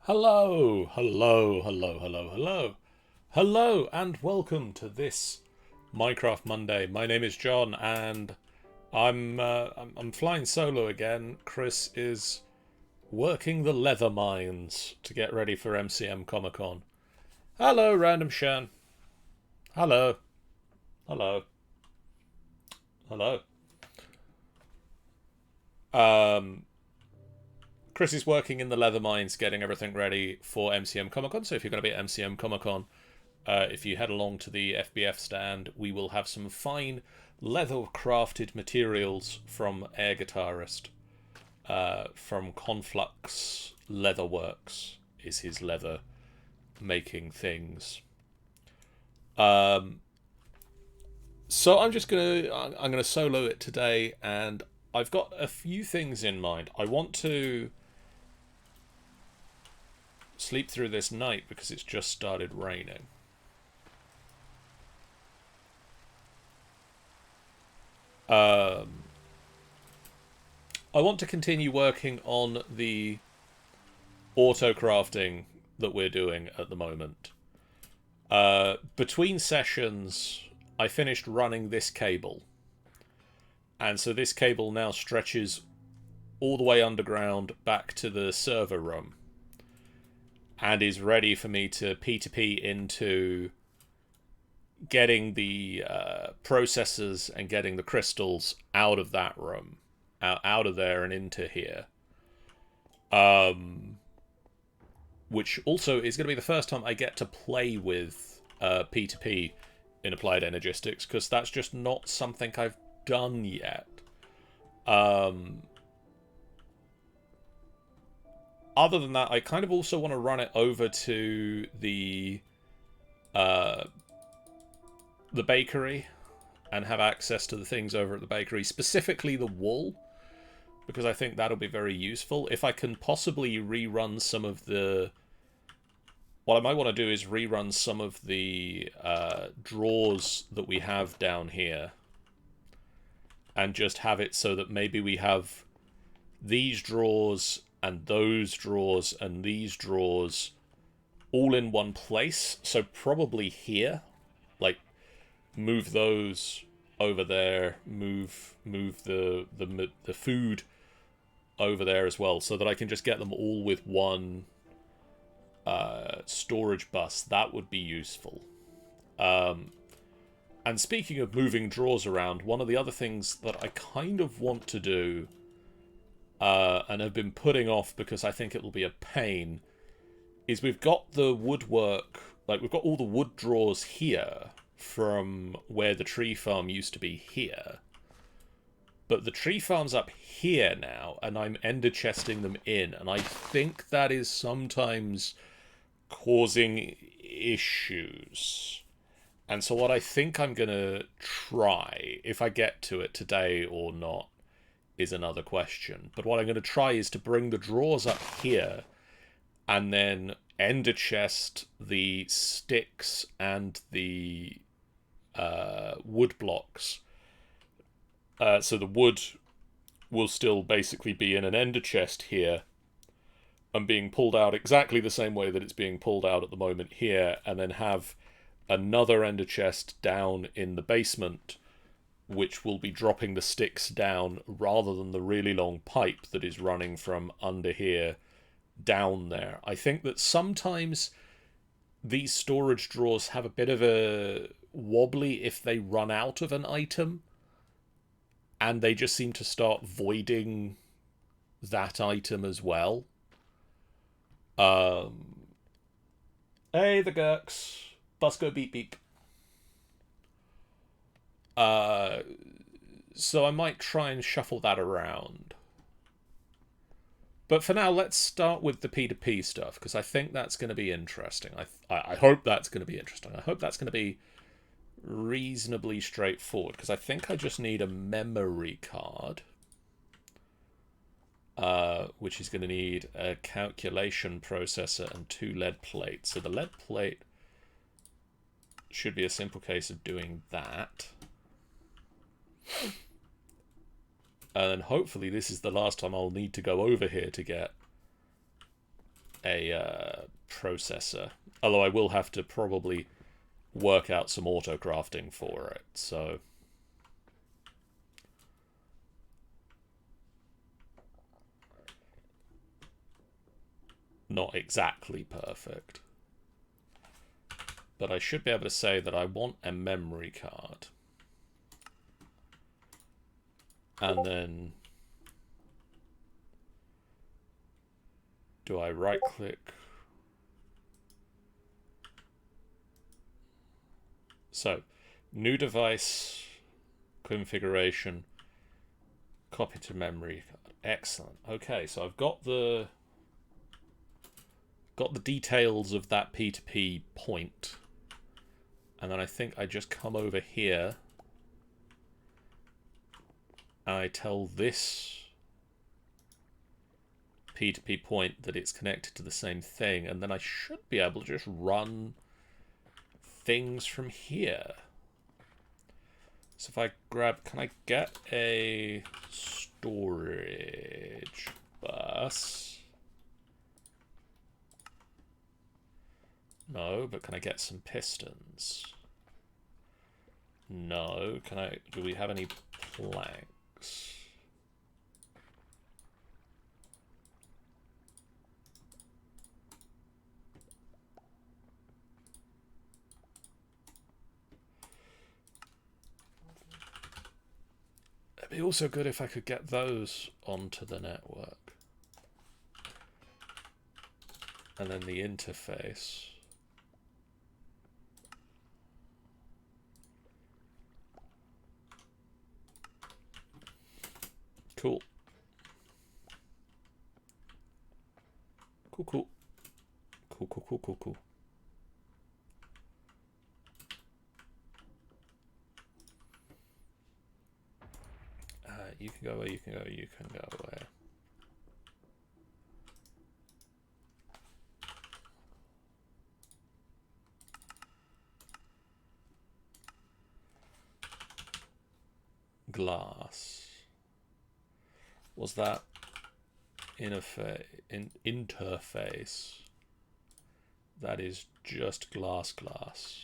Hello, hello, hello, hello, hello, hello, and welcome to this Minecraft Monday. My name is John, and I'm flying solo again. Chris is working the leather mines to get ready for MCM Comic Con. Hello, Random Shan. Hello, hello, hello. Um, Chris is working in the leather mines, getting everything ready for MCM Comic Con. So if you're going to be at MCM Comic Con, if you head along to the FBF stand, we will have some fine leather-crafted materials from Air Guitarist, from Conflux Leatherworks, is his leather making things. Um, so I'm gonna solo it today, and I've got a few things in mind. I want to sleep through this night because it's just started raining. I want to continue working on the AutoCrafting that we're doing at the moment. Between sessions, I finished running this cable. And so this cable now stretches all the way underground back to the server room. And is ready for me to P2P into getting the processors and getting the crystals out of that room. Out of there and into here. Which also is going to be the first time I get to play with P2P in Applied Energistics, because that's just not something I've done yet. Other than that, I kind of also want to run it over to the bakery and have access to the things over at the bakery, specifically the wool, because I think that'll be very useful. If I can possibly rerun some of the... What I might want to do is rerun some of the drawers that we have down here, and just have it so that maybe we have these drawers and those drawers and these drawers all in one place. So probably here, like, move those over there, move the food over there as well, so that I can just get them all with one storage bus. That would be useful. And speaking of moving drawers around, one of the other things that I kind of want to do, and have been putting off because I think it'll be a pain, is we've got the woodwork, like we've got all the wood drawers here from where the tree farm used to be here. But the tree farm's up here now, and I'm ender chesting them in, and I think that is sometimes causing issues. And so what I think I'm going to try, if I get to it today or not, is another question. But what I'm going to try is to bring the drawers up here, and then ender chest the sticks and the wood blocks. So the wood will still basically be in an ender chest here, and being pulled out exactly the same way that it's being pulled out at the moment here, and then have another ender chest down in the basement, which will be dropping the sticks down rather than the really long pipe that is running from under here down there. I think that sometimes these storage drawers have a bit of a wobbly if they run out of an item, and they just seem to start voiding that item as well. Hey, the Gurks. Bus go beep beep. So I might try and shuffle that around. But for now, let's start with the P2P stuff, because I think that's going to be interesting. I hope that's going to be interesting. I hope that's going to be reasonably straightforward, because I think I just need a memory card, which is going to need a calculation processor and 2 lead plates. So the lead plate should be a simple case of doing that. And then hopefully this is the last time I'll need to go over here to get a processor. Although I will have to probably work out some AutoCrafting for it, so... Not exactly perfect. But I should be able to say that I want a memory card. And then... Do I right-click? So, new device configuration, copy to memory card. Excellent. Okay, so I've got the details of that P2P point. And then I think I just come over here and I tell this P2P point that it's connected to the same thing, and then I should be able to just run things from here. So if I grab, can I get a storage bus? No, but can I get some pistons? No. Do we have any planks? It'd be also good if I could get those onto the network. And then the interface. Cool. Cool. You can go where you can go, you can go where. Glass. Was that interface? That is just glass.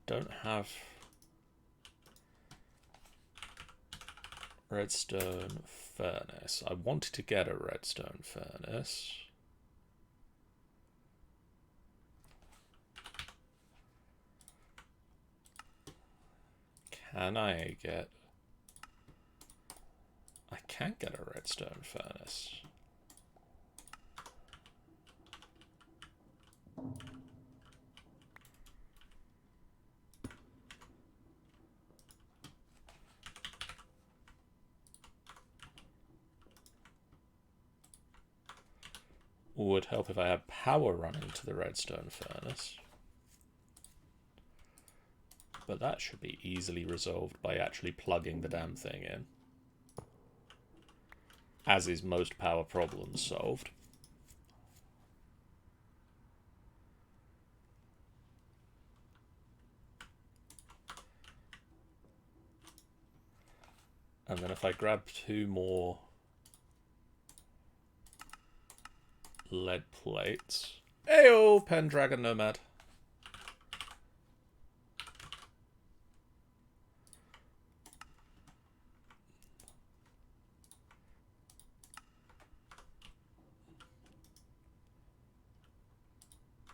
Don't have redstone furnace. I wanted to get a redstone furnace. Can I get... I can get a redstone furnace. Would help if I had power running to the redstone furnace. But that should be easily resolved by actually plugging the damn thing in. As is most power problems solved. And then if I grab 2 more lead plates. Ayo, Pendragon Nomad.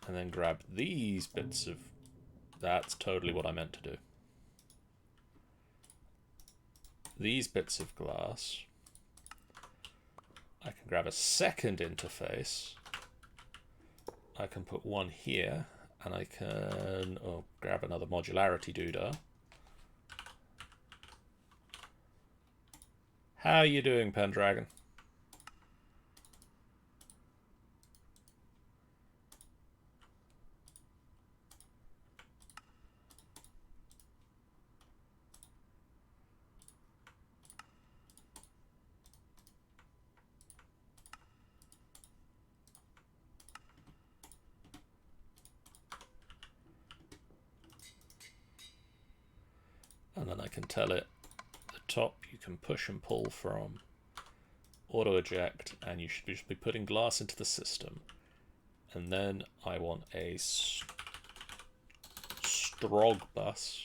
And then grab these bits of... That's totally what I meant to do. These bits of glass. I can grab a second interface. I can put one here, and I can grab another modularity doodah. How are you doing, Pendragon? And then I can tell it the top you can push and pull from auto eject, and you should be putting glass into the system. And then I want a strog bus.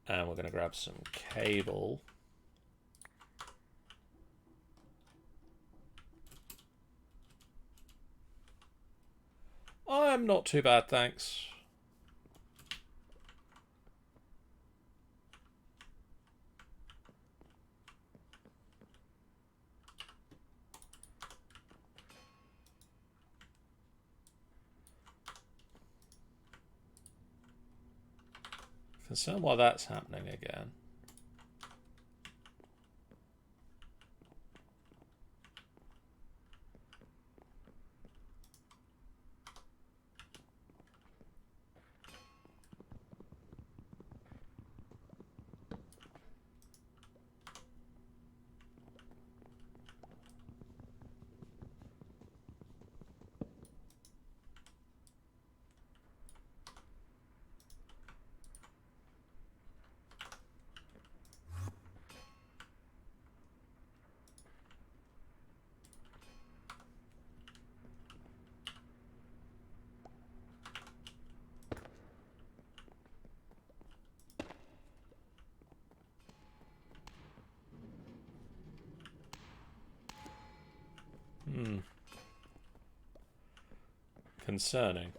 And we're going to grab some cable. I'm not too bad, thanks. Concerned why that's happening again. Concerning.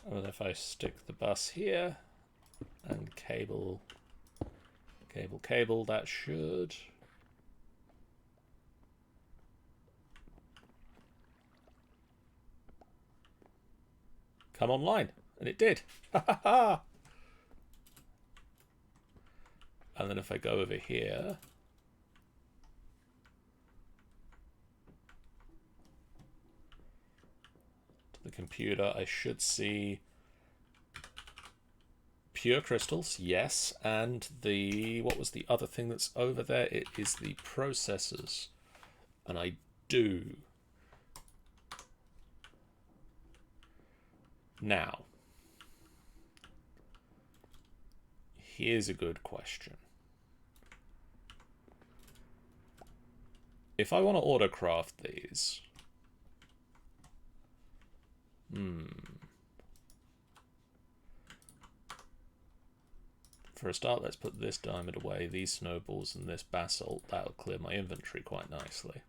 And if I stick the bus here and cable, that should come online. And it did. Ha ha ha! And then if I go over here, to the computer, I should see pure crystals, yes, and the, what was the other thing that's over there? It is the processors. And I do. Now, here's a good question. If I want to AutoCraft these, for a start, let's put this diamond away, these snowballs and this basalt. That'll clear my inventory quite nicely.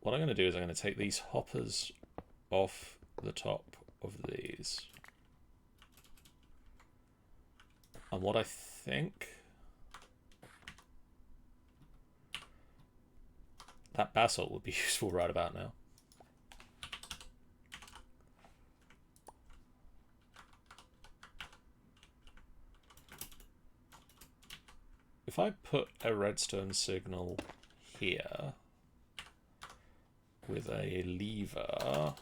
What I'm going to do is I'm going to take these hoppers off the top of these. And what I think... that basalt would be useful right about now. If I put a redstone signal here with a lever,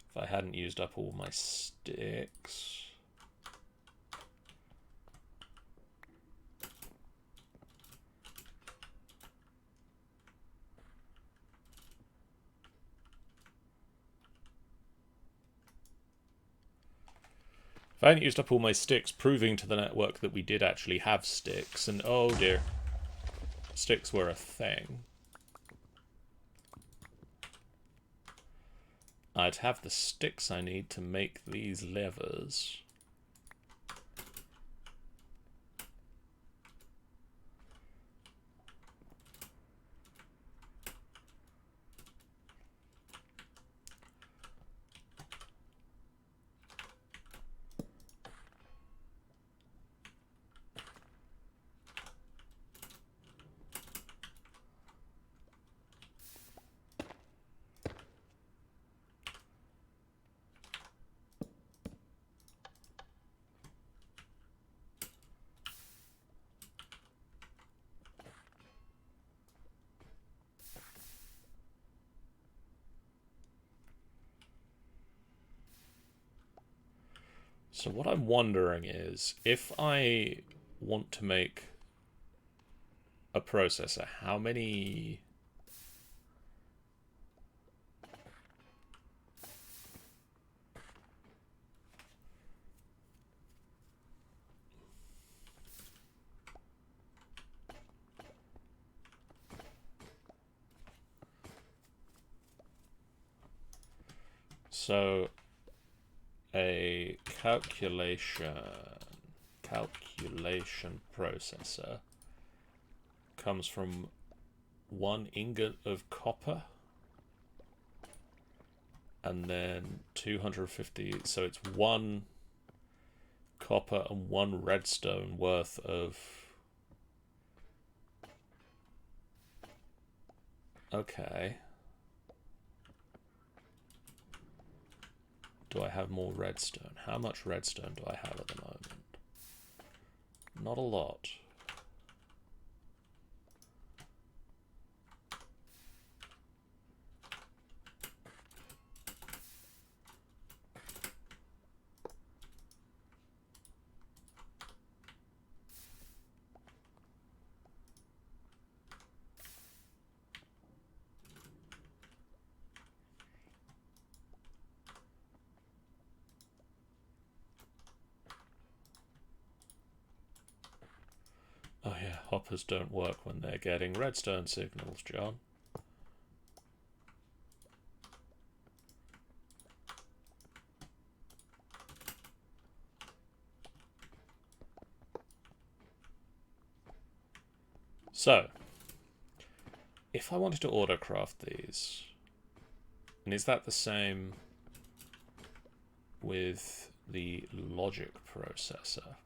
if I hadn't used up all my sticks, I hadn't used up all my sticks, proving to the network that we did actually have sticks, and oh dear, sticks were a thing. I'd have the sticks I need to make these levers. So what I'm wondering is, if I want to make a processor, how many... So a calculation processor comes from 1 ingot of copper and then 250, so it's 1 copper and 1 redstone worth of... Okay. Do I have more redstone? How much redstone do I have at the moment? Not a lot. Oh yeah, hoppers don't work when they're getting redstone signals, John. So, if I wanted to AutoCraft these, and is that the same with the logic processor?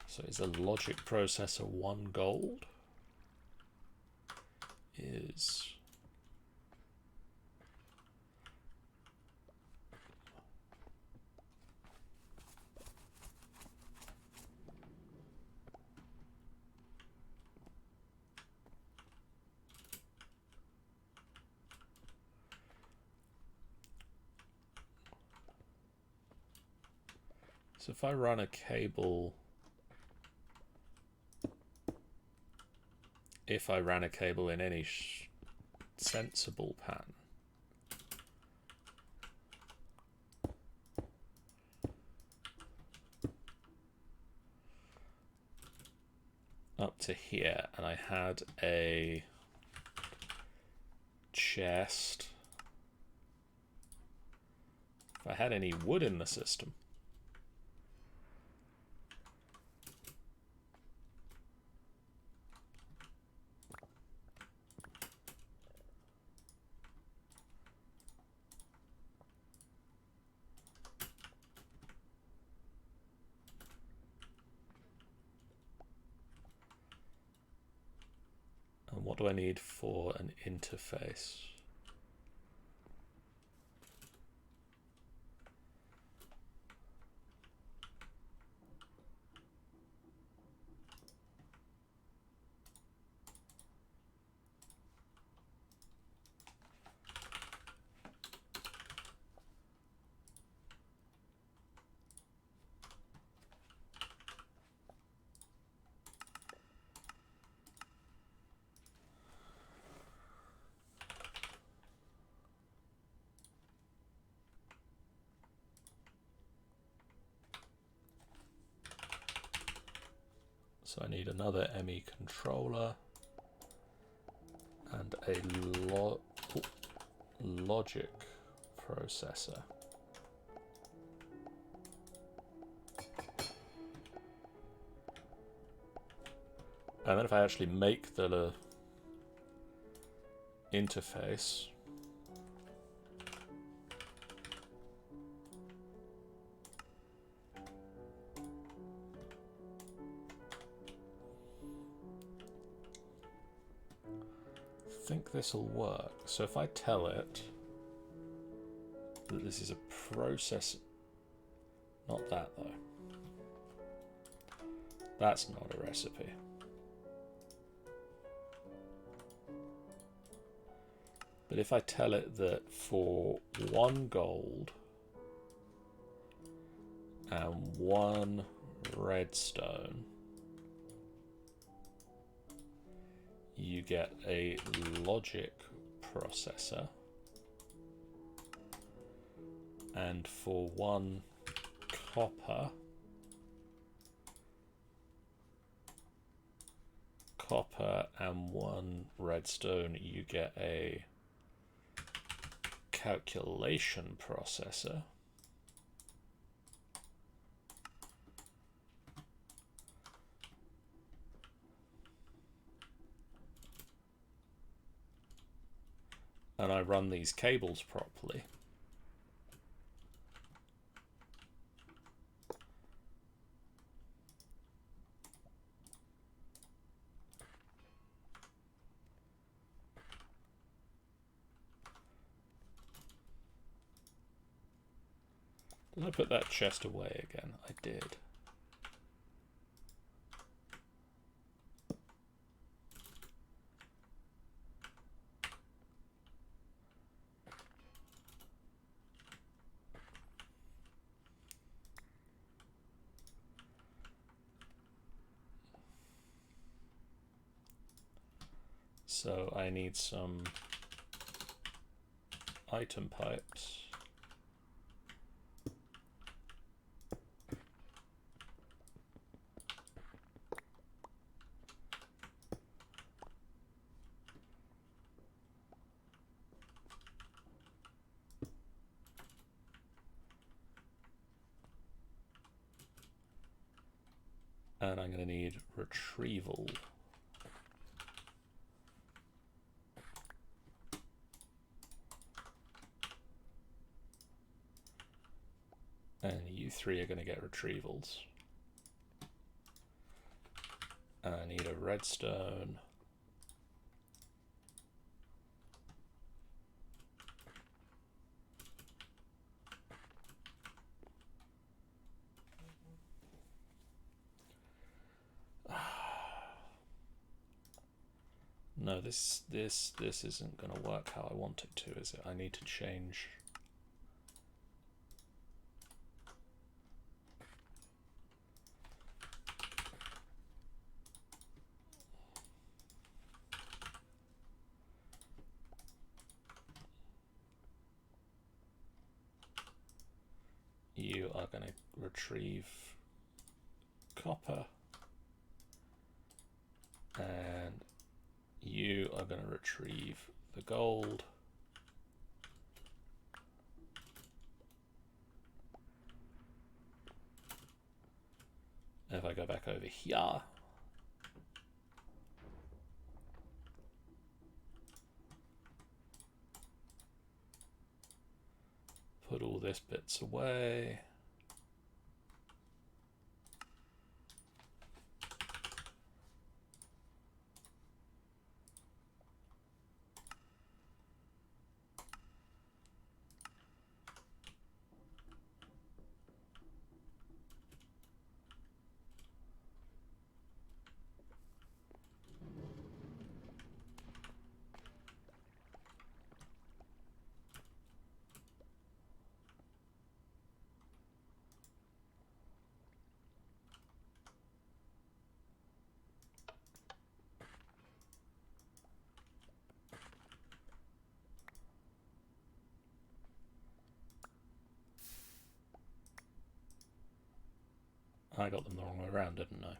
So is a logic processor 1 gold? Is... So if I run a cable... If I ran a cable in any sensible pattern, up to here, and I had a chest. If I had any wood in the system, and what do I need for an interface? So I need another ME controller and a logic processor. And then if I actually make the interface, I think this will work. So if I tell it that this is a process, not that though. That's not a recipe. But if I tell it that for 1 gold and 1 redstone, you get a logic processor. And for 1 copper, and 1 redstone, you get a calculation processor. And I run these cables properly. Did I put that chest away again? I did. So I need some item pipes. And I'm going to need retrieval. And you 3 are going to get retrievals. And I need a redstone. No, this isn't going to work how I want it to, is it? I need to change. You are going to retrieve copper, and you are going to retrieve the gold. If I go back over here, put all this bits away. I got them the wrong way around, didn't I?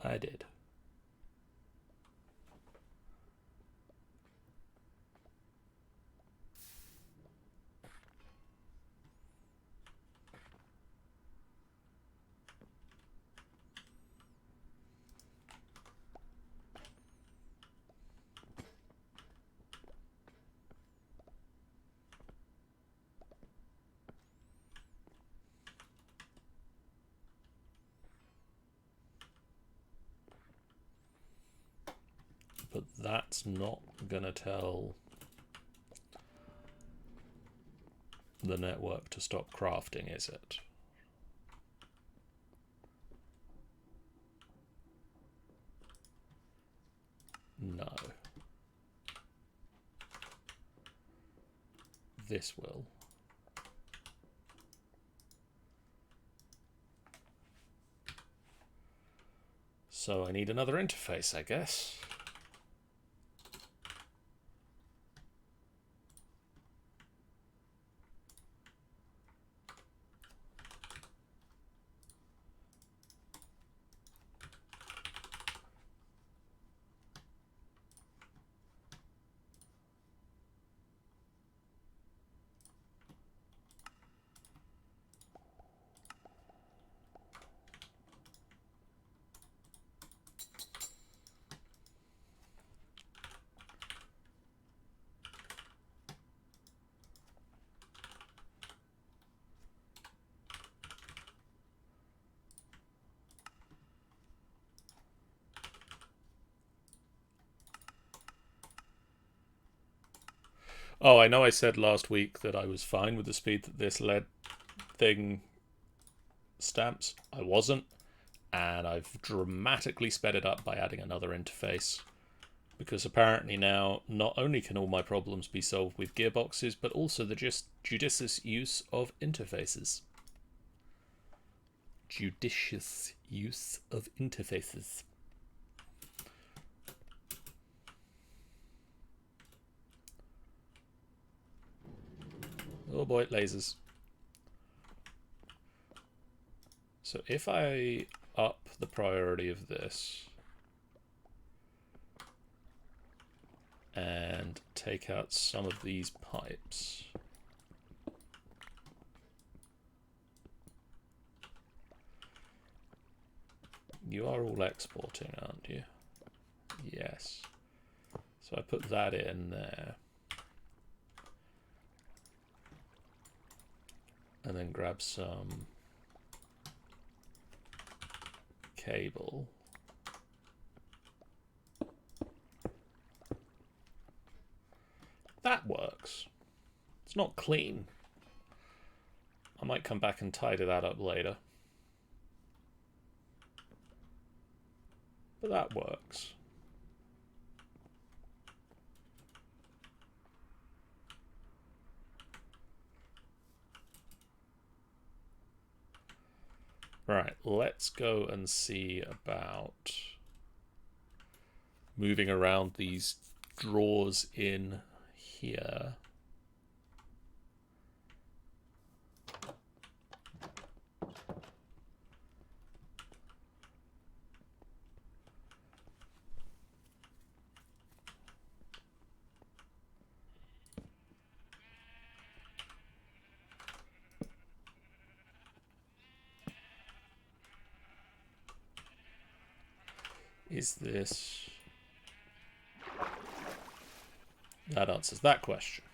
I did. But that's not gonna tell the network to stop crafting, is it? No. This will. So I need another interface, I guess. Oh, I know I said last week that I was fine with the speed that this LED thing stamps. I wasn't, and I've dramatically sped it up by adding another interface. Because apparently now, not only can all my problems be solved with gearboxes, but also the just judicious use of interfaces. Judicious use of interfaces. Oh boy, lasers. So if I up the priority of this and take out some of these pipes, you are all exporting, aren't you? Yes. So I put that in there. And then grab some cable. That works. It's not clean. I might come back and tidy that up later. But that works. Right, let's go and see about moving around these drawers in here. Is this... That answers that question.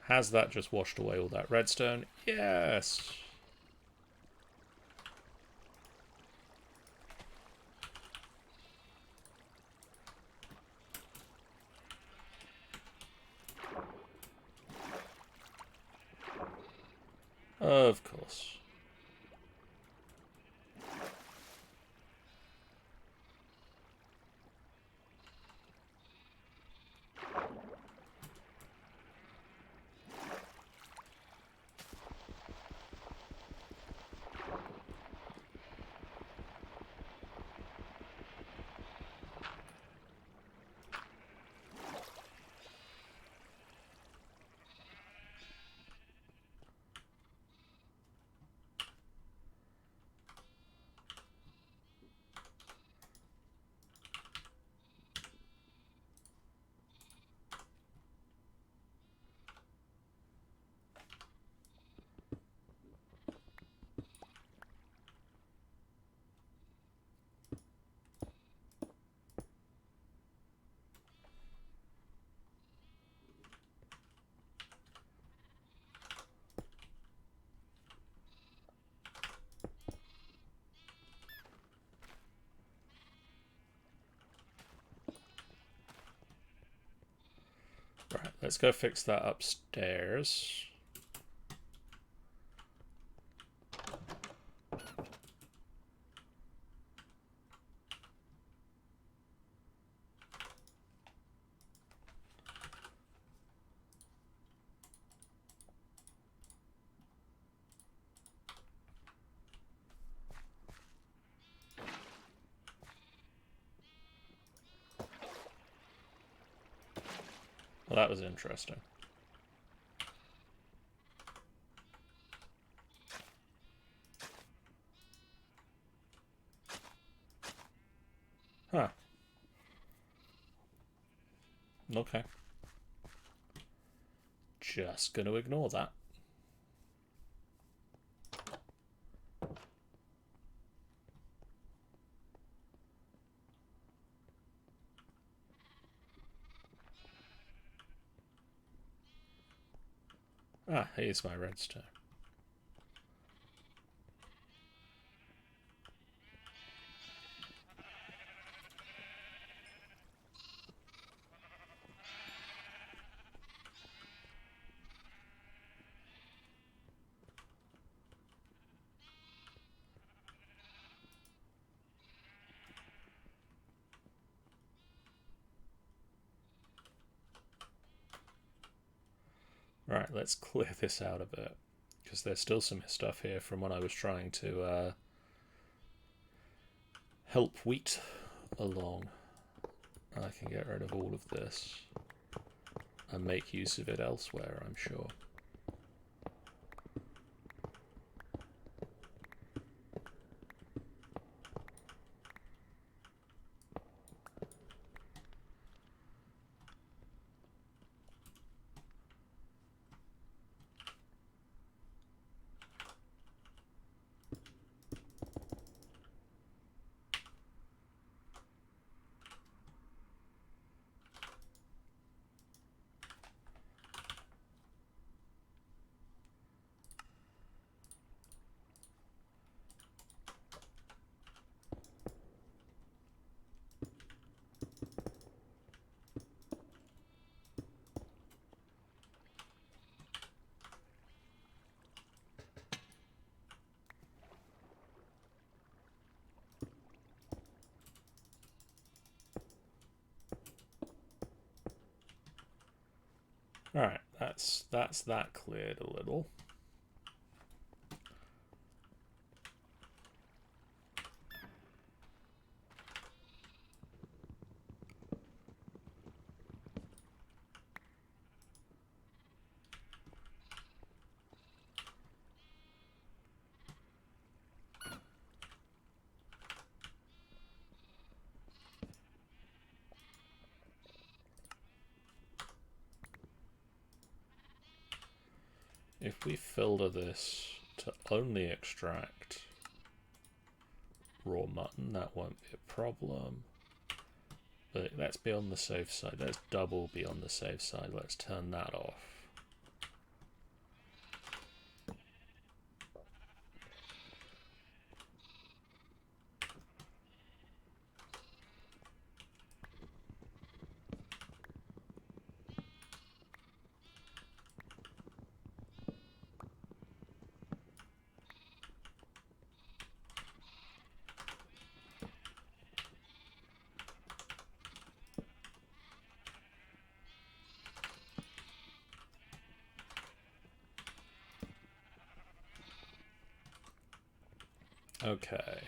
Has that just washed away all that redstone? Yes. Of course. let's go fix that upstairs. Well, that was interesting. Huh. Okay. Just gonna ignore that. Ah, here's my redstone. Right, let's clear this out a bit, because there's still some stuff here from when I was trying to help wheat along. I can get rid of all of this and make use of it elsewhere, I'm sure. Alright, that's that cleared a little. If we filter this to only extract raw mutton, that won't be a problem. But let's be on the safe side. Let's double be on the safe side. Let's turn that off. Okay.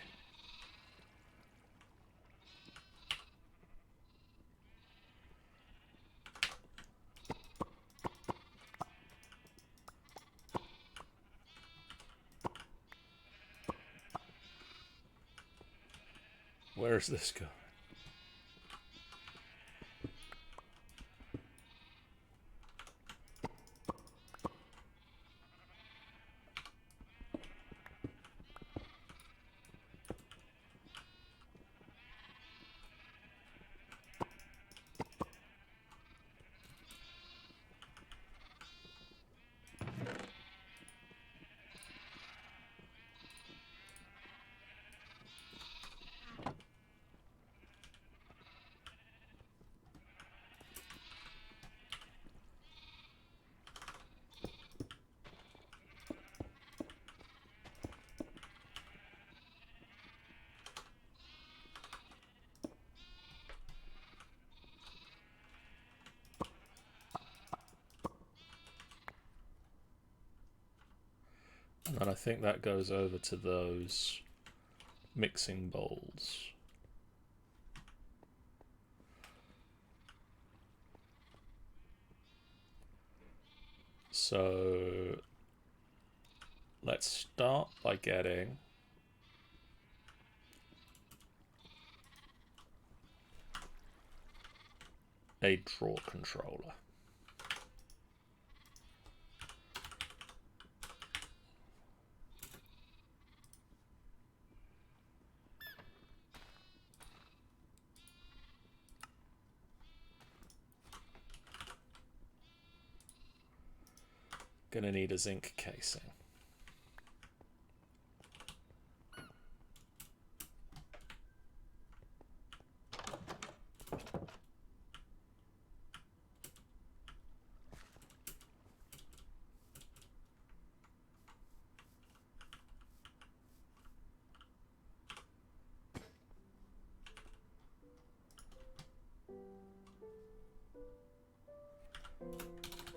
Where's this going? And I think that goes over to those mixing bowls. So let's start by getting a drawer controller. Gonna need a zinc casing.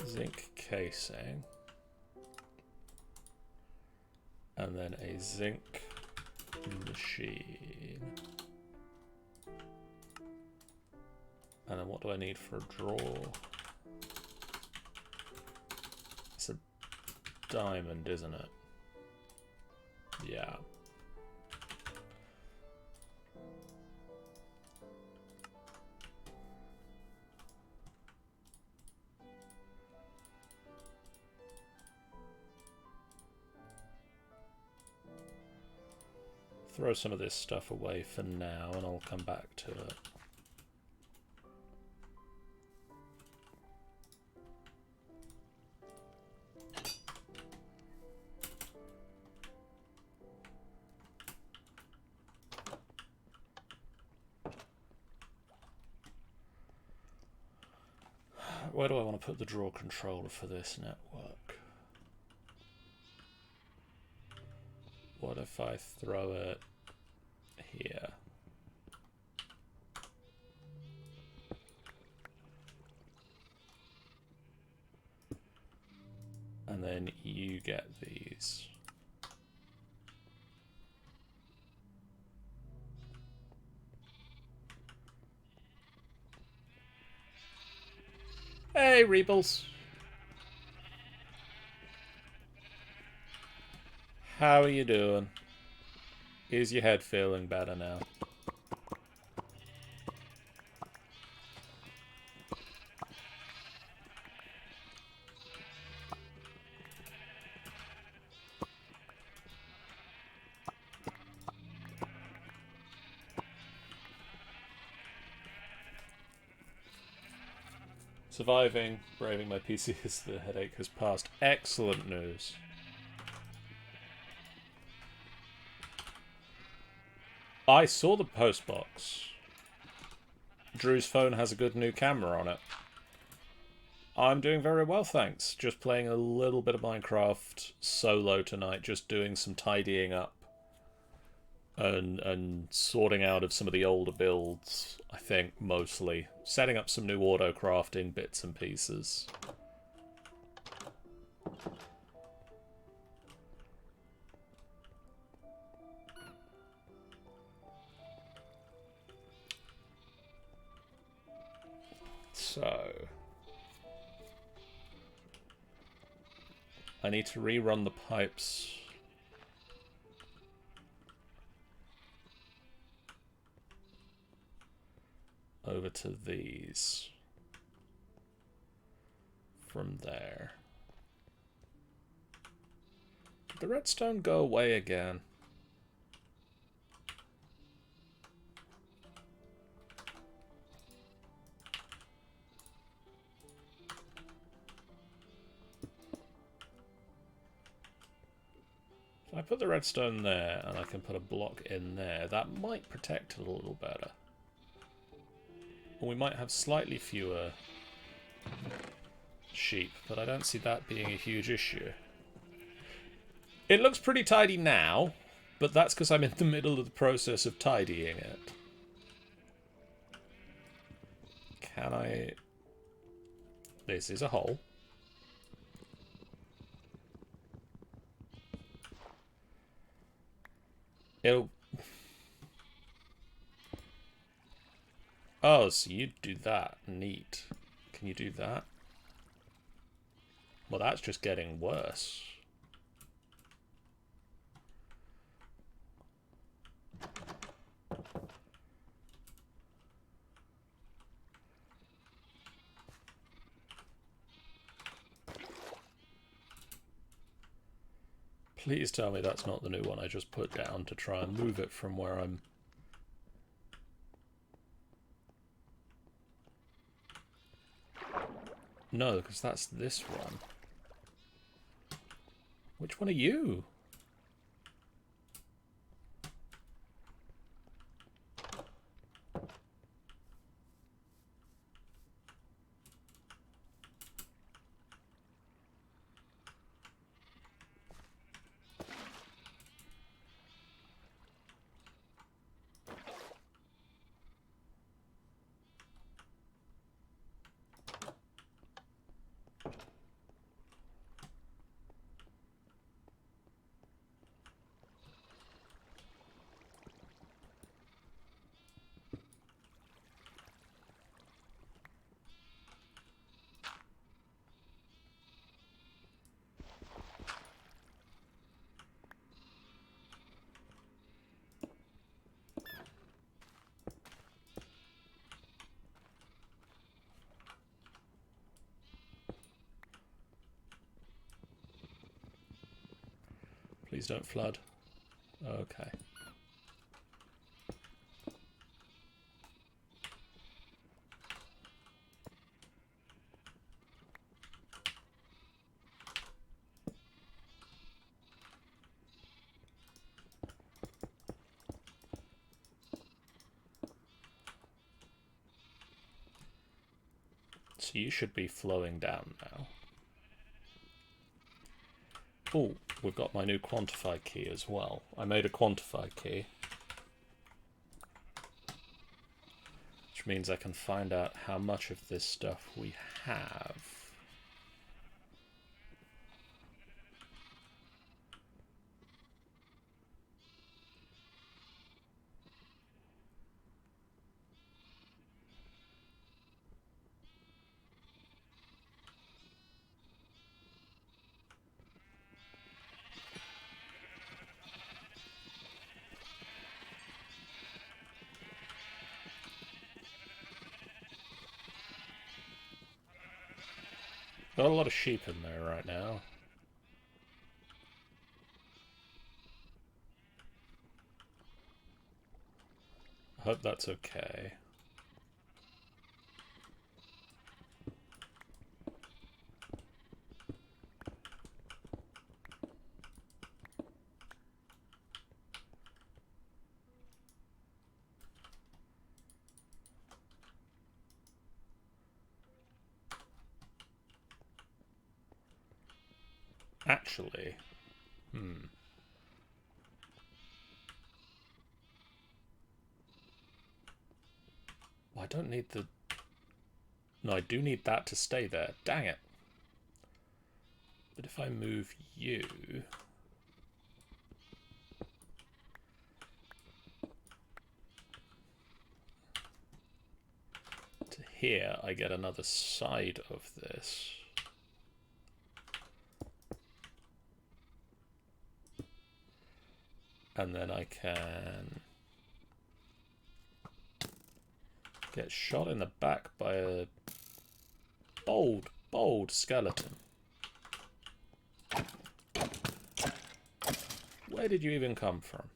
Zinc casing. And then a zinc machine. And then what do I need for a drawer? It's a diamond, isn't it? Yeah. Throw some of this stuff away for now, and I'll come back to it. Where do I want to put the drawer controller for this network? What if I throw it here? And then you get these. Hey, Rebels. How are you doing? Is your head feeling better now? Surviving, braving my PC as the headache has passed. Excellent news. I saw the postbox. Drew's phone has a good new camera on it. I'm doing very well, thanks. Just playing a little bit of Minecraft solo tonight, just doing some tidying up and sorting out of some of the older builds, I think, mostly. Setting up some new AutoCrafting bits and pieces. So I need to rerun the pipes. Over to these. From there. Did the redstone go away again? If I put the redstone there and I can put a block in there, that might protect it a little better. Or we might have slightly fewer sheep, but I don't see that being a huge issue. It looks pretty tidy now, but that's because I'm in the middle of the process of tidying it. Can I... This is a hole. It'll... Oh, so you do that. Neat. Can you do that? Well, that's just getting worse. Please tell me that's not the new one I just put down to try and move it from where I'm... No, because that's this one. Which one are you? Please don't flood. Okay. So you should be flowing down now. Oh, we've got my new quantify key as well. I made a quantify key. Which means I can find out how much of this stuff we have. Got a lot of sheep in there right now. I hope that's okay. Actually, well, I don't need the... No, I do need that to stay there. Dang it. But if I move you... to here, I get another side of this. And then I can get shot in the back by a bold skeleton. Where did you even come from?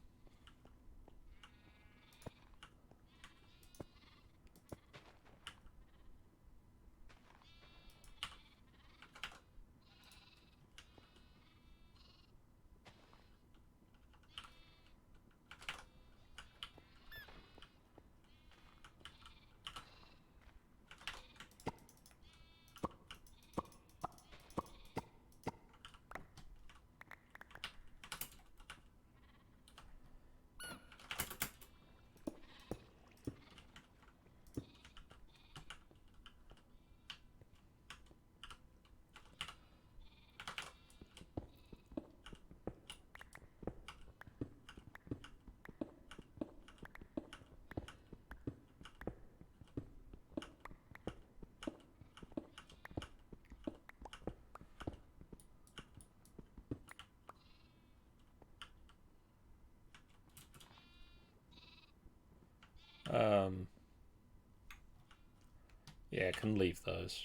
Yeah, can leave those.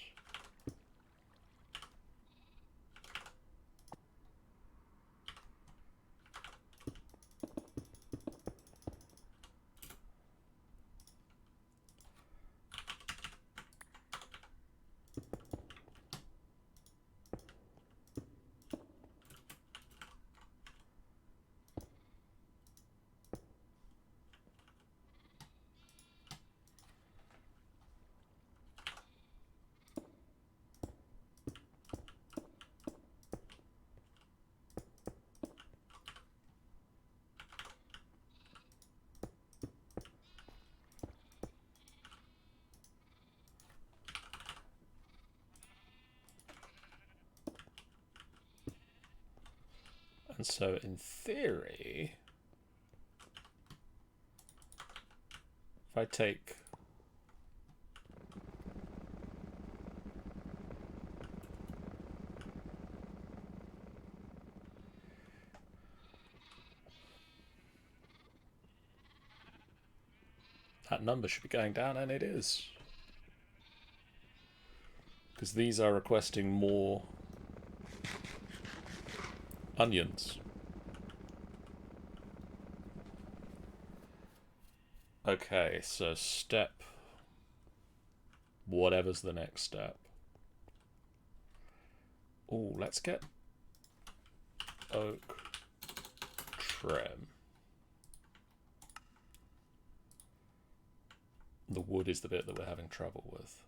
And so, in theory, if I take... that number should be going down, and it is. Because these are requesting more onions. Okay, so step... whatever's the next step. Oh, let's get oak trim. The wood is the bit that we're having trouble with.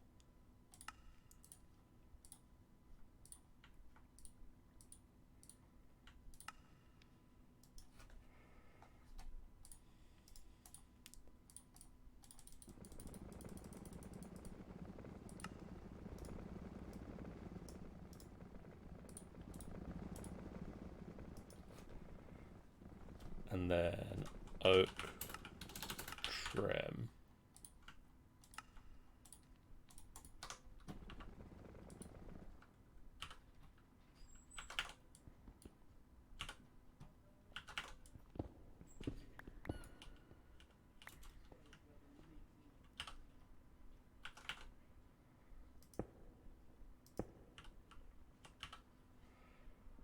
And then oak trim.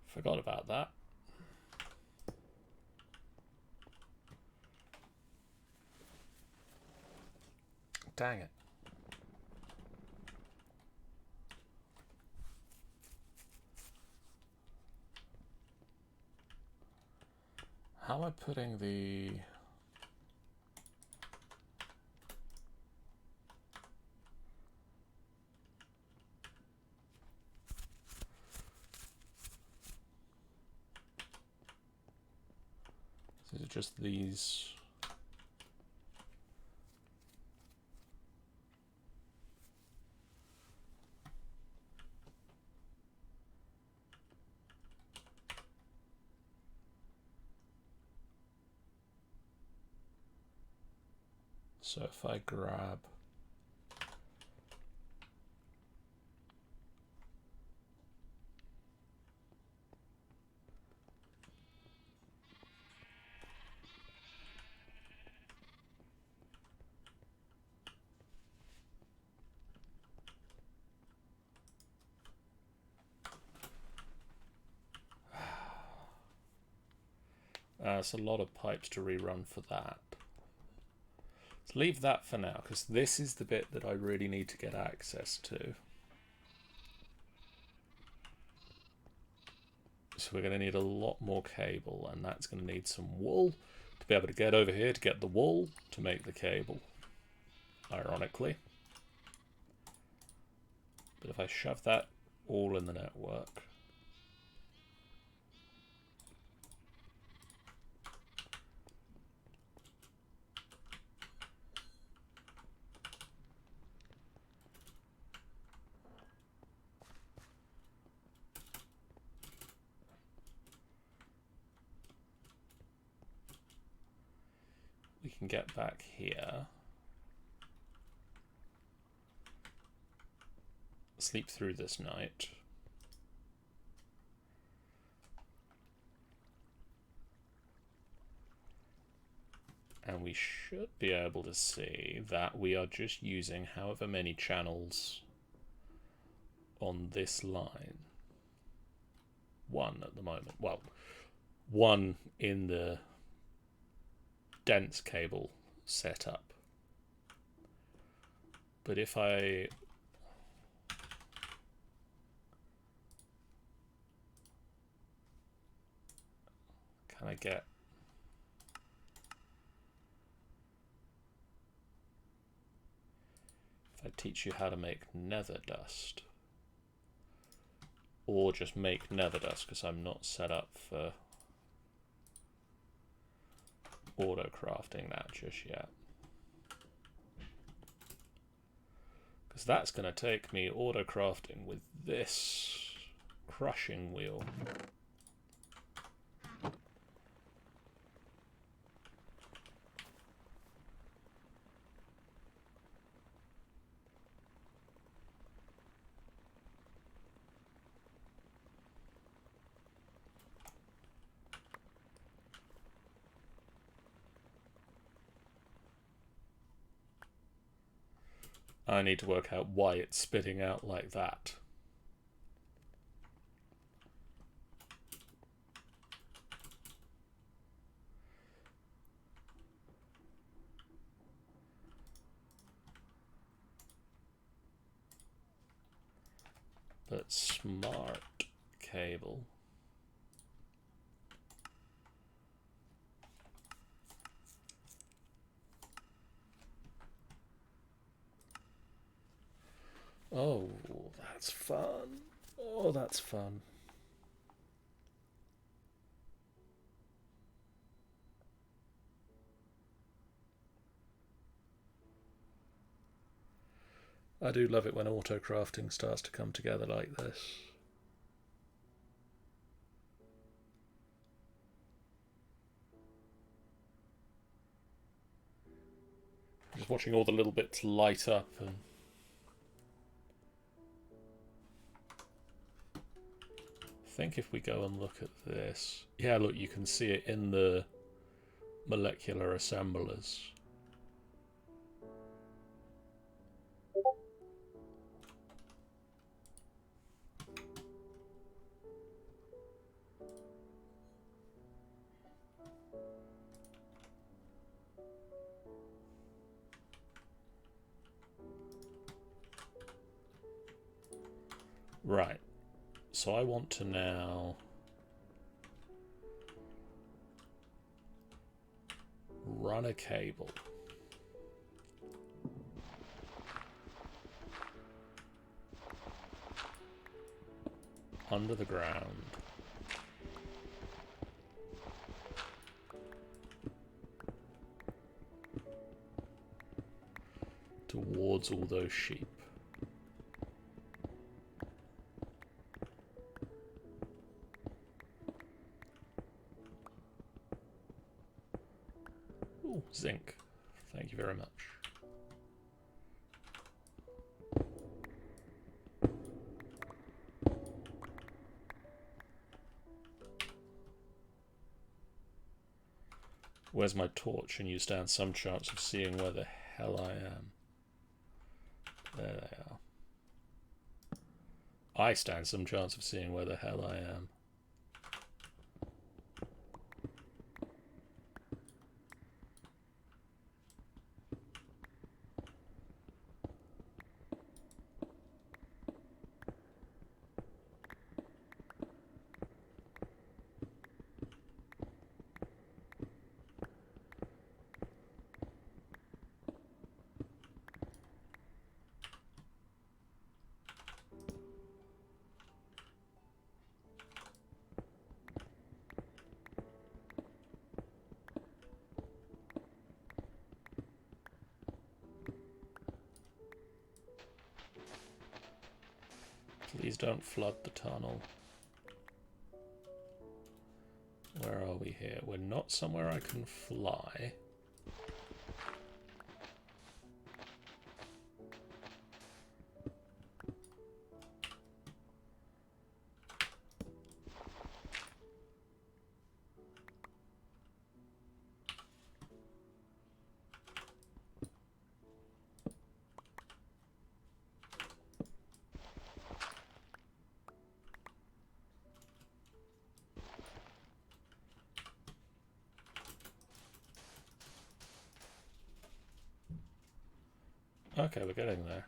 Forgot about that. Dang it. How am I putting the... Is it just these? So if I grab... it's a lot of pipes to rerun for that. Let's leave that for now, because this is the bit that I really need to get access to. So we're going to need a lot more cable, and that's going to need some wool to be able to get over here to get the wool to make the cable, ironically. But if I shove that all in the network... we can get back here, sleep through this night, and we should be able to see that we are just using however many channels on this line. 1 at the moment. Well, 1 in the dense cable setup. But if I can I get if I teach you how to make nether dust, or just make nether dust, because I'm not set up for AutoCrafting that just yet. Because that's going to take me AutoCrafting with this crushing wheel. I need to work out why it's spitting out like that. But smart cable. Oh, that's fun. Oh, that's fun. I do love it when AutoCrafting starts to come together like this. Just watching all the little bits light up and I think if we go and look at this, yeah, look, you can see it in the molecular assemblers. Right, so I want to now run a cable under the ground towards all those sheep. Ooh, zinc. Thank you very much. Where's my torch? And you stand some chance of seeing where the hell I am. There they are. I stand some chance of seeing where the hell I am. Please don't flood the tunnel. Where are we here? We're not somewhere I can fly. Okay, we're getting there.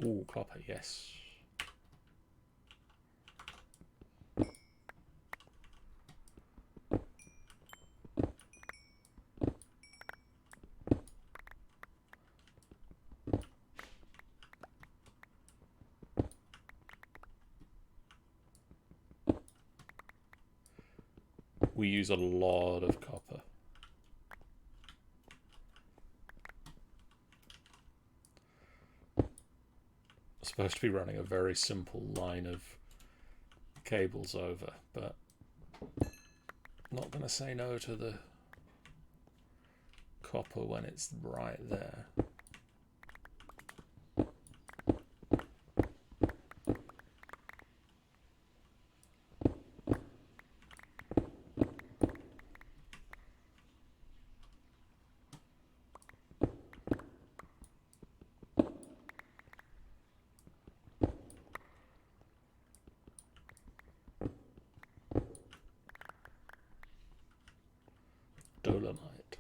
Ooh, copper, yes. We use a lot of copper. Supposed to be running a very simple line of cables over, but not going to say no to the copper when it's right there. Dolomite.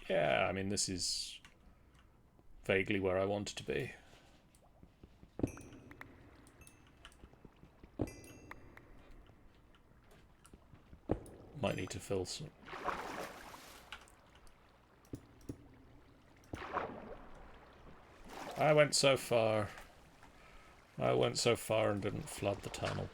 Yeah, I mean, this is vaguely where I want it to be. Might need to fill some. I went so far. I went so far and didn't flood the tunnel.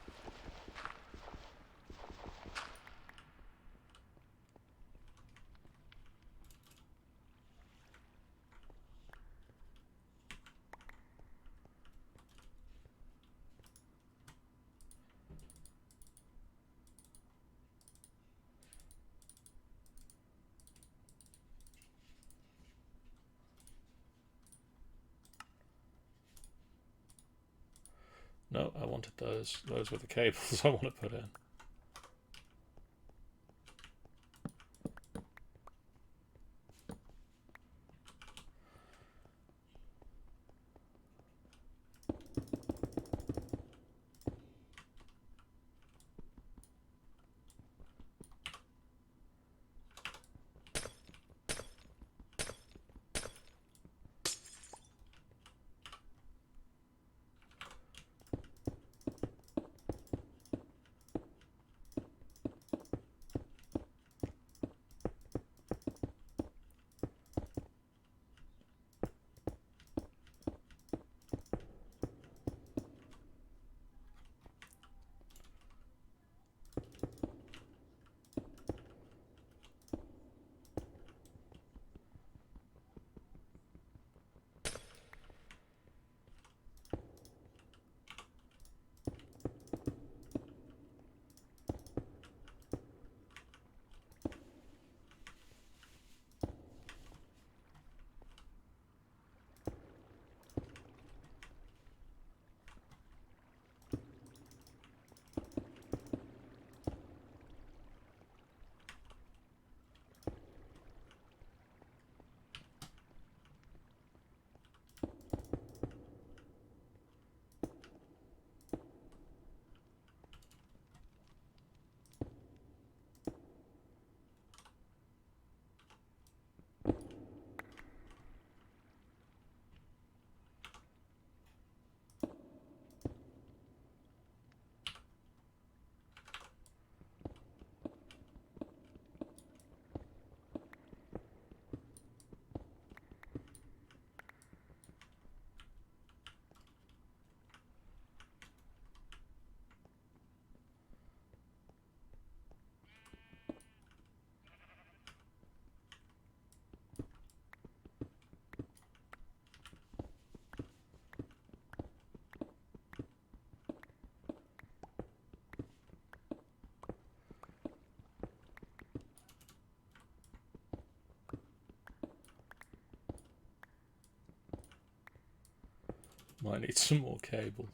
No, I wanted those. Those were the cables I want to put in. Might need some more cables.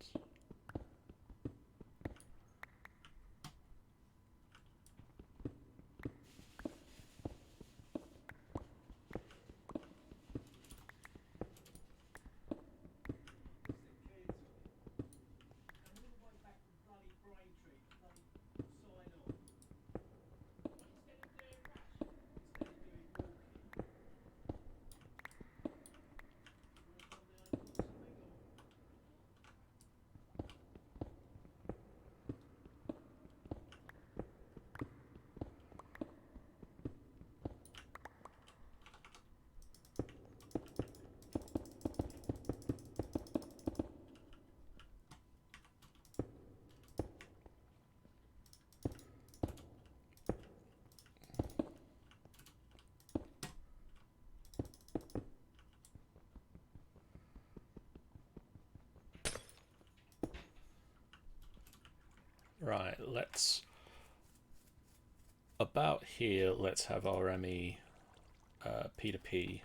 Right, let's... About here, let's have our ME P2P.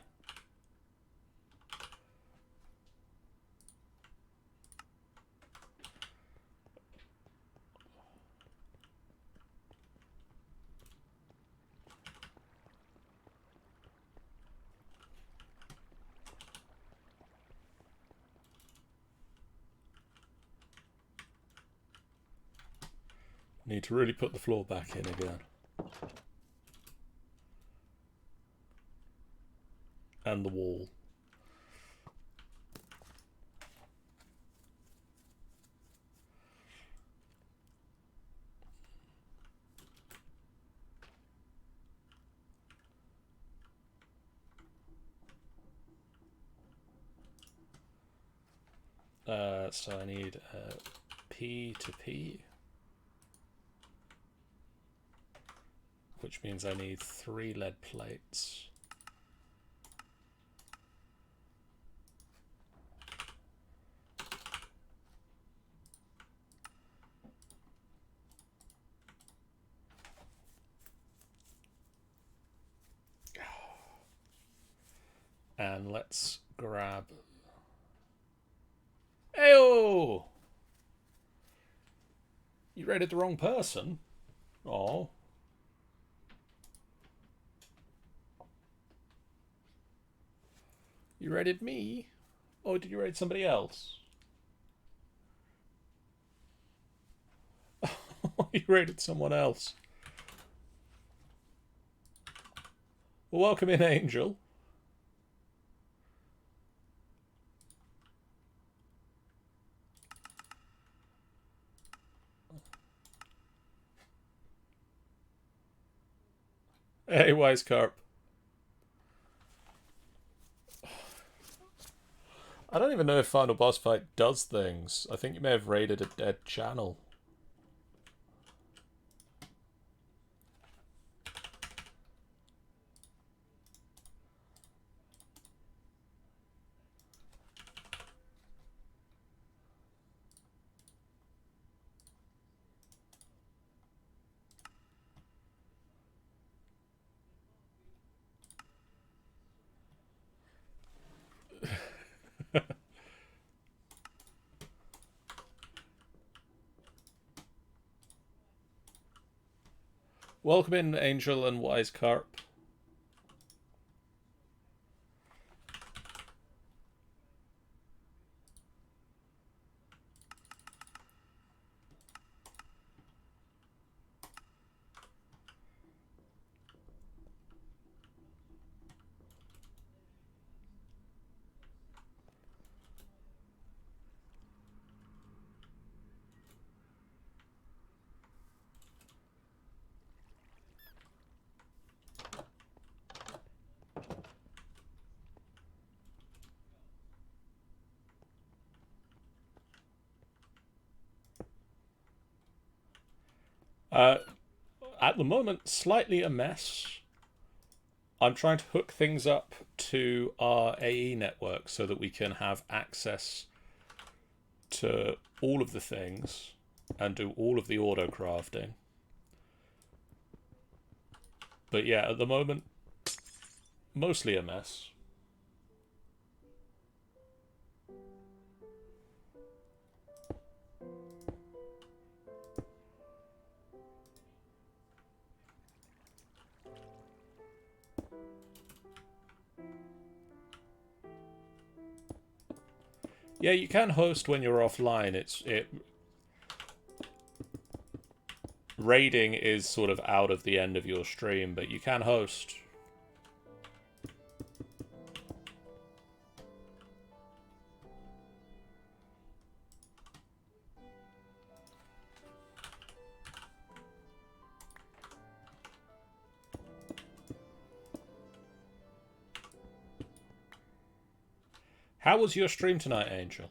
Need to really put the floor back in again. And the wall. So I need P to P, which means I need 3 lead plates. And let's grab... Ayo! You raided the wrong person. Oh. You raided me? Or did you raid somebody else? You raided someone else. Well, welcome in, Angel. Hey, Wise Carp. I don't even know if Final Boss Fight does things. I think you may have raided a dead channel. Welcome in, Angel and Wise Carp. At the moment, slightly a mess. I'm trying to hook things up to our AE network so that we can have access to all of the things and do all of the AutoCrafting. But yeah, at the moment, mostly a mess. Yeah, you can host when you're offline. Raiding is sort of out of the end of your stream, but you can host. How was your stream tonight, Angel?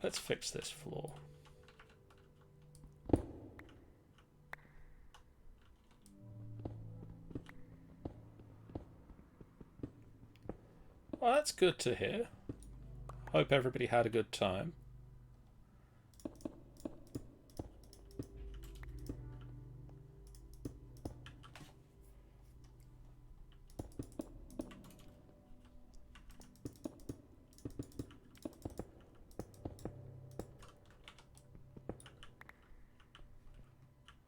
Let's fix this floor. Well, that's good to hear. Hope everybody had a good time.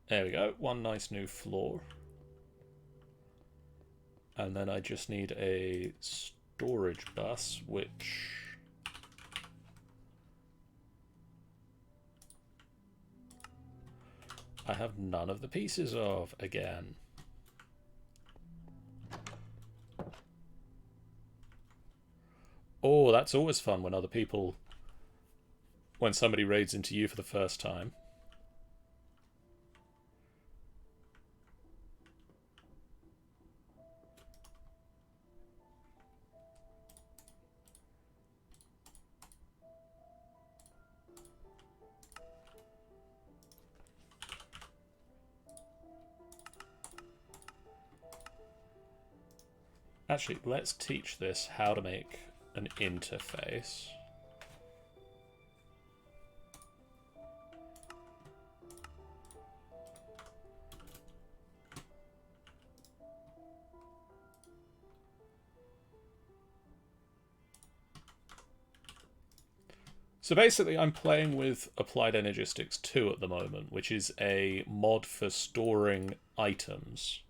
There we go, one nice new floor. And then I just need a storage bus, which... I have none of the pieces of again. Oh, that's always fun when other people... when somebody raids into you for the first time. Actually, let's teach this how to make an interface. So basically, I'm playing with Applied Energistics 2 at the moment, which is a mod for storing items.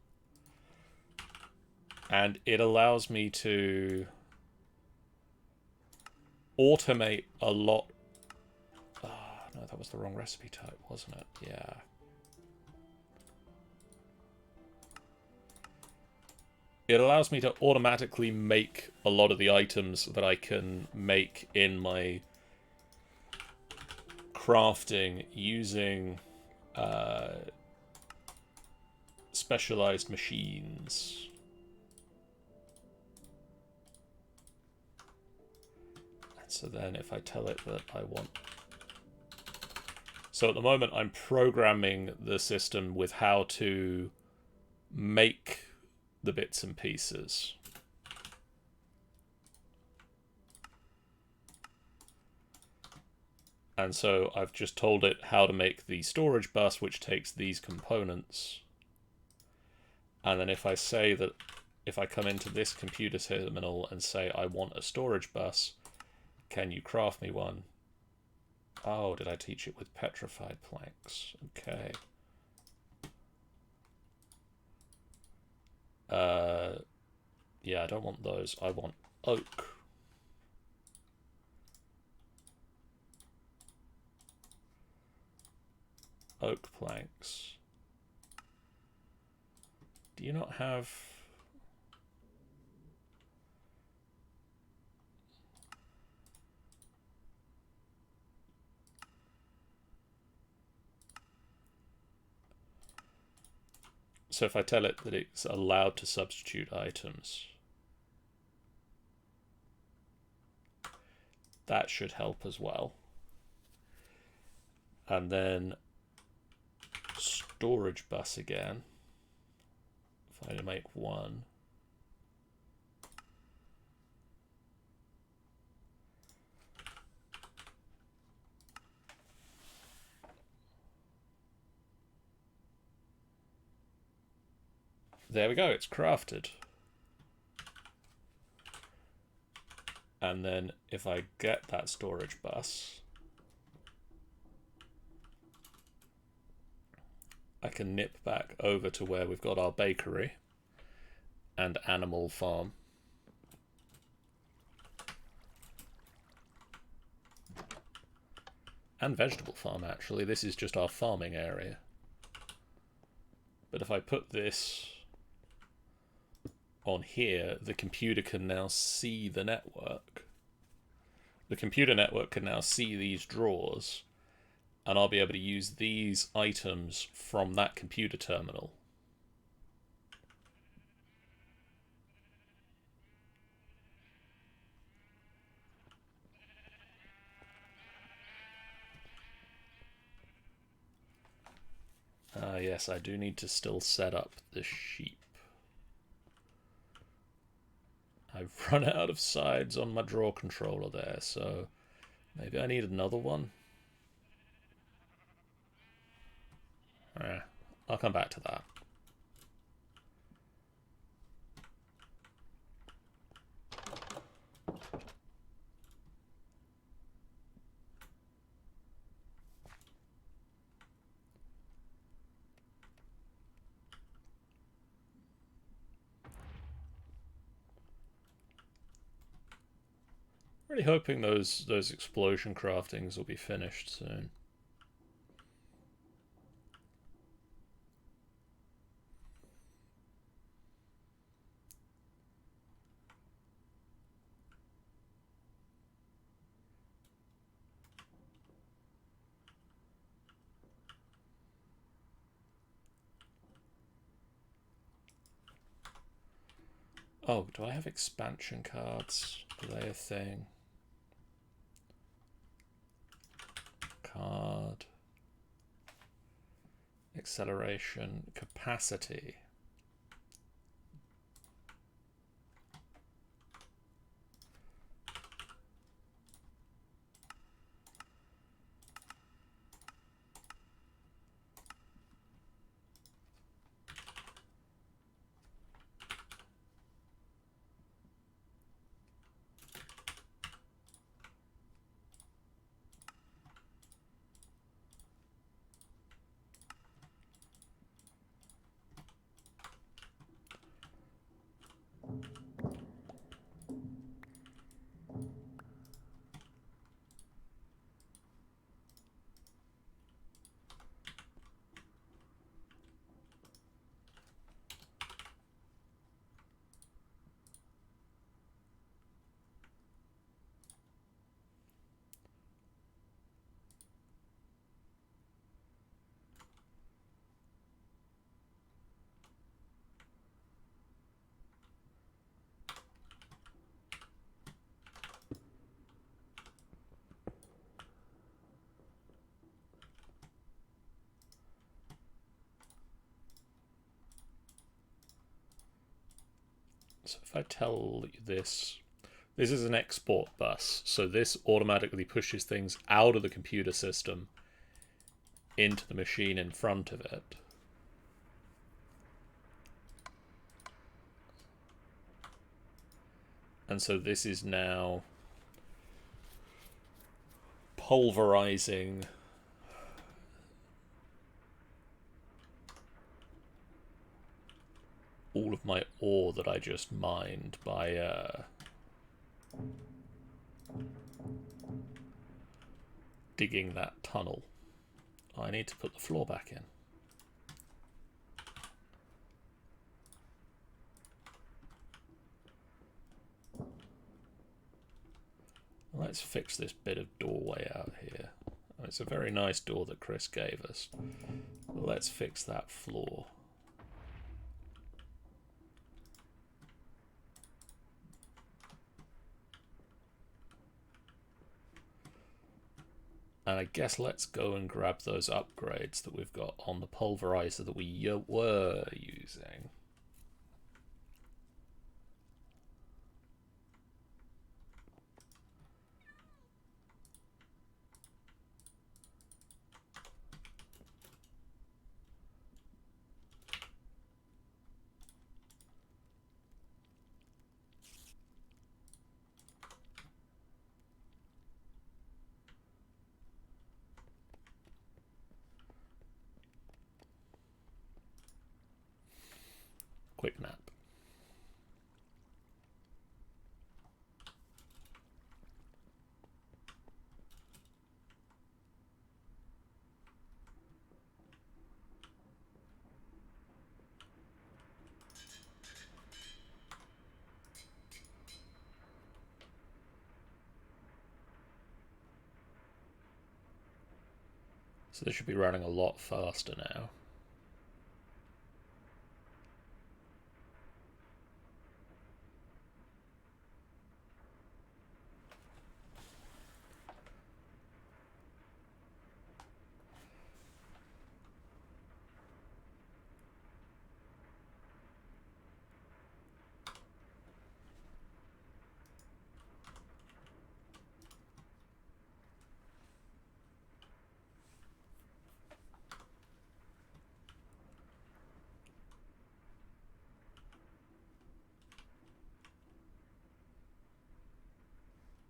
And it allows me to automate a lot... Oh, no, that was the wrong recipe type, wasn't it? Yeah. It allows me to automatically make a lot of the items that I can make in my crafting using specialized machines. So then if I tell it that I want... So at the moment I'm programming the system with how to make the bits and pieces. And so I've just told it how to make the storage bus, which takes these components. And then if I say that, if I come into this computer terminal and say I want a storage bus, can you craft me one? Oh, did I teach it with petrified planks? Okay. Yeah, I don't want those. I want oak. Oak planks. Do you not have... So if I tell it that it's allowed to substitute items, that should help as well. And then storage bus again. If I make one. There we go, it's crafted. And then if I get that storage bus, I can nip back over to where we've got our bakery and animal farm. And vegetable farm, actually. This is just our farming area. But if I put this on here, the computer can now see the network. The computer network can now see these drawers, and I'll be able to use these items from that computer terminal. Yes, I do need to still set up the sheep. I've run out of sides on my draw controller there, so maybe I need another one. I'll come back to that. Really hoping those explosion craftings will be finished soon. Oh, do I have expansion cards? Are they a thing? Card. Acceleration. Capacity. So if I tell this is an export bus, so this automatically pushes things out of the computer system into the machine in front of it. And so this is now pulverizing all of my ore that I just mined by digging that tunnel. I need to put the floor back in. Let's fix this bit of doorway out here. It's a very nice door that Chris gave us. Let's fix that floor. And I guess let's go and grab those upgrades that we've got on the pulverizer that we were using. Quick nap. So this should be running a lot faster now.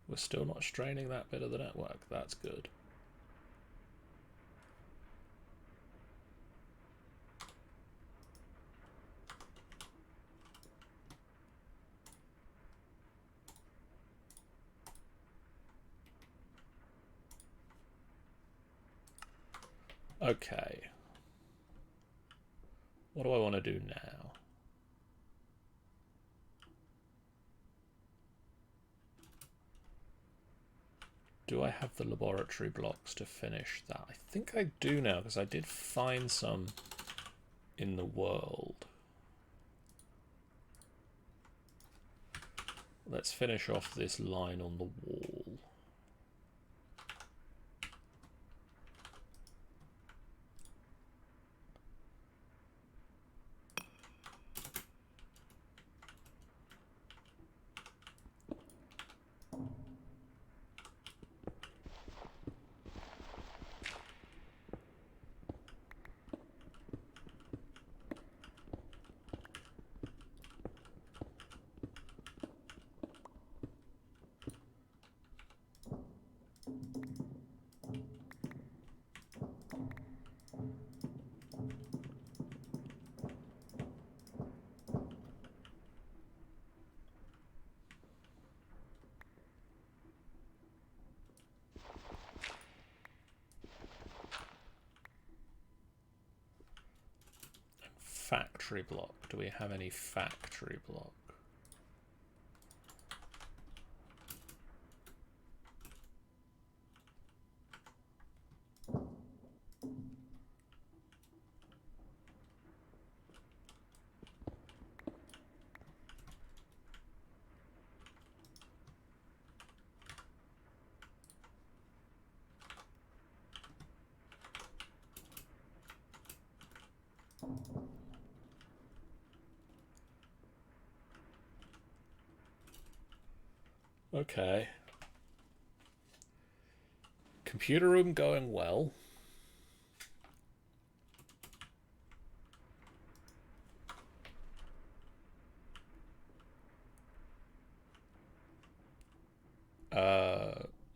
We're still not straining that bit of the network. That's good. Okay. What do I want to do now? Do I have the laboratory blocks to finish that? I think I do now, because I did find some in the world. Let's finish off this line on the wall. Factory block. Do we have any factory block? Okay. Computer room going well.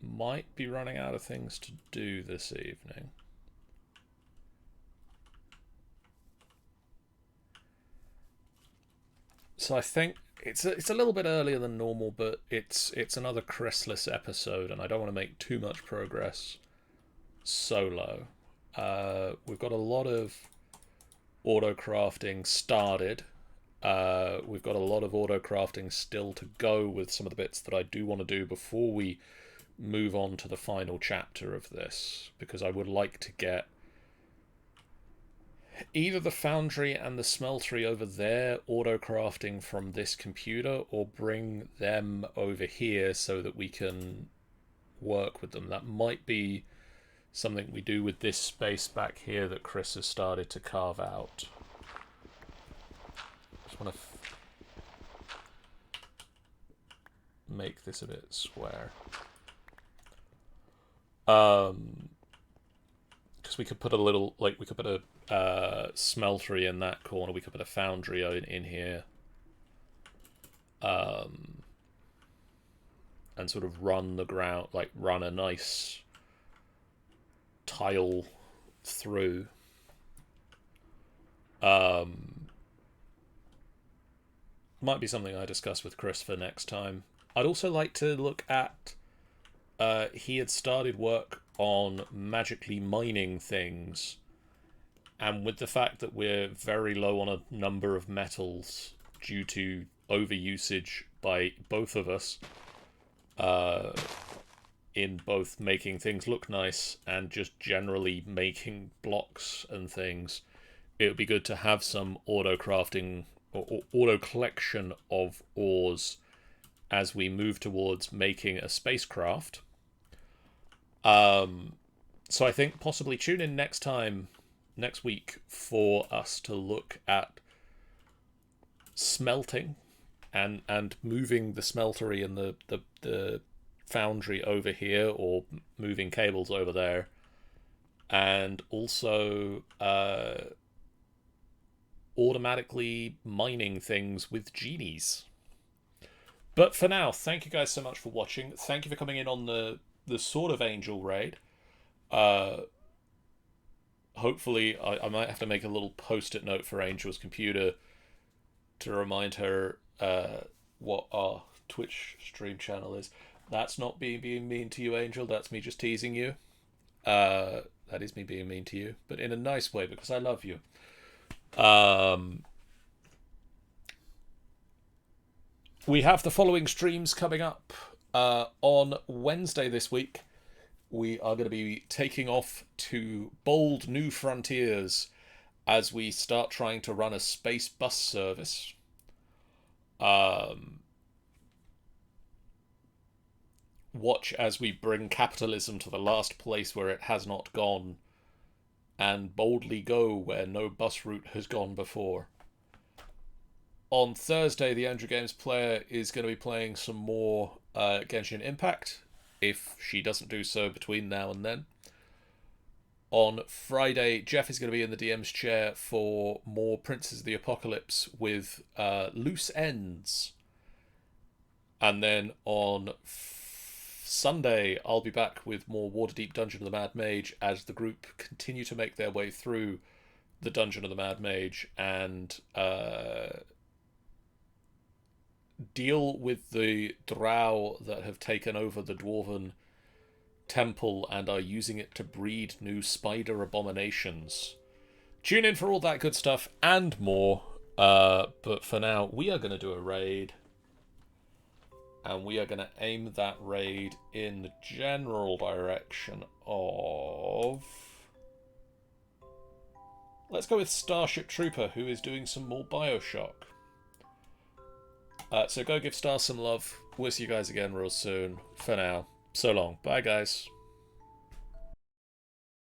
Might be running out of things to do this evening. So I think it's a little bit earlier than normal, but it's another Chrysalis episode, and I don't want to make too much progress solo. We've got a lot of AutoCrafting started. We've got a lot of AutoCrafting still to go with some of the bits that I do want to do before we move on to the final chapter of this, because I would like to get either the foundry and the smeltery over there AutoCrafting from this computer, or bring them over here so that we can work with them. That might be something we do with this space back here that Chris has started to carve out. Just want to make this a bit square. Because we could put a little, like, we could put a smeltery in that corner. We could put a foundry in here. And sort of run the ground, like run a nice tile through. Might be something I discuss with Chris for next time. I'd also like to look at, he had started work on magically mining things, and with the fact that we're very low on a number of metals due to overusage by both of us, in both making things look nice and just generally making blocks and things, it would be good to have some auto-crafting or auto-collection of ores as we move towards making a spacecraft. So I think possibly tune in next week, for us to look at smelting and moving the smeltery and the foundry over here, or moving cables over there, and also automatically mining things with genies. But for now, thank you guys so much for watching. Thank you for coming in on the sort of Angel raid. Hopefully, I might have to make a little post-it note for Angel's computer to remind her what our Twitch stream channel is. That's not being mean to you, Angel. That's me just teasing you. That is me being mean to you, but in a nice way, because I love you. We have the following streams coming up. On Wednesday this week, we are going to be taking off to bold new frontiers as we start trying to run a space bus service. Watch as we bring capitalism to the last place where it has not gone, and boldly go where no bus route has gone before. On Thursday, the Andrew Games player is going to be playing some more Genshin Impact, if she doesn't do so between now and then. On Friday, Jeff is going to be in the DM's chair for more Princes of the Apocalypse with Loose Ends. And then on Sunday, I'll be back with more Waterdeep Dungeon of the Mad Mage as the group continue to make their way through the Dungeon of the Mad Mage and deal with the drow that have taken over the Dwarven temple and are using it to breed new spider abominations. Tune in for all that good stuff and more. But for now, we are going to do a raid. And we are going to aim that raid in the general direction of... Let's go with Starship Trooper, who is doing some more Bioshock. So go give Star some love. We'll see you guys again real soon. For now, so long. Bye, guys.